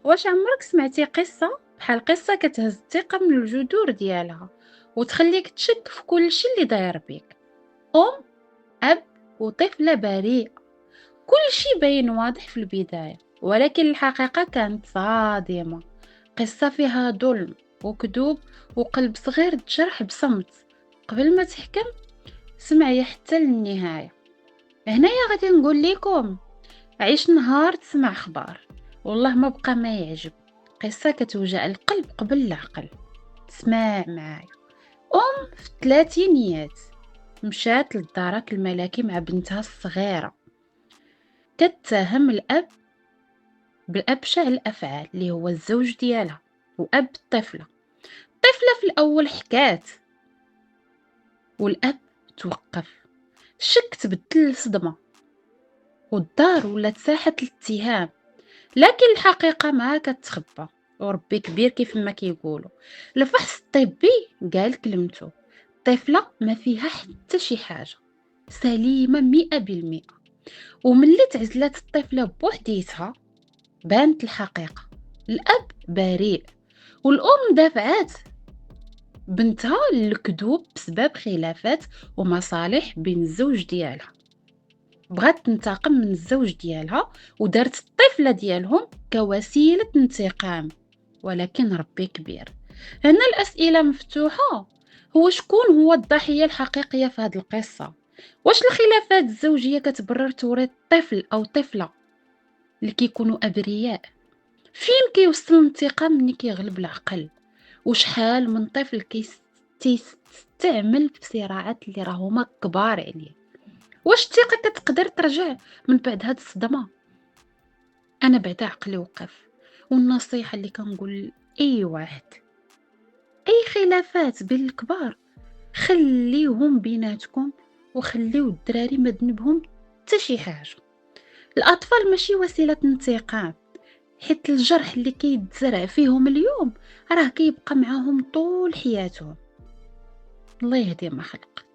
واش عمرك سمعتي قصة بحال قصة كتهز الثقة من الجذور ديالها وتخليك تشك في كل شيء اللي داير بيك؟ أم، أب، وطفلة بريئة، كل شيء باين واضح في البداية، ولكن الحقيقة كانت صادمة. قصة فيها ظلم وكذوب وقلب صغير تجرح بصمت. قبل ما تحكم سمعي حتى للنهاية. هنايا غادي نقول لكم عيش نهار تسمع خبار والله ما بقى ما يعجب. قصة كتوجع القلب قبل العقل. تسمع معايا. أم في الثلاثينيات مشات للدرك الملكي مع بنتها الصغيرة، كتهم الأب بالأبشع الأفعال اللي هو الزوج ديالها وأب الطفلة. الطفلة في الأول حكات والأب توقف، الشك تبدل لصدمة والدار ولات ساحة الاتهام. لكن الحقيقة ما كتخبى وربي كبير كيف ما كيقولوا. الفحص الطبي قال كلمته، الطفلة ما فيها حتى شي حاجة، سليمة 100%. وملي تعزلت الطفلة بوحديتها بانت الحقيقة. الأب بريء والأم دافعات بنتها للكذوب بسبب خلافات ومصالح بين الزوج ديالها. بغات تنتقم من الزوج ديالها ودارت الطفلة ديالهم كوسيلة انتقام. ولكن ربي كبير. هنا الأسئلة مفتوحة. هو شكون هو الضحية الحقيقية في هذه القصة؟ واش الخلافات الزوجية كتبرر توريط طفل أو طفلة اللي كيكونوا أبرياء؟ فين كيوصل الانتقام ملي كيغلب العقل؟ وشحال من طفل كيستعمل في صراعات اللي راهما كبار عليه؟ واش الثقة كتقدر ترجع من بعد هاد الصدمة؟ أنا بعدا عقلي وقف. والنصيحة اللي كنقول أي واحد، أي خلافات بين الكبار خليهم بيناتكم وخليو الدراري ما ذنبهم حتى شي حاجة. الأطفال ماشي وسيلة انتقام، حيت الجرح اللي كيتزرع فيهم اليوم راه كيبقى معاهم طول حياتهم. الله يهدي ما خلق.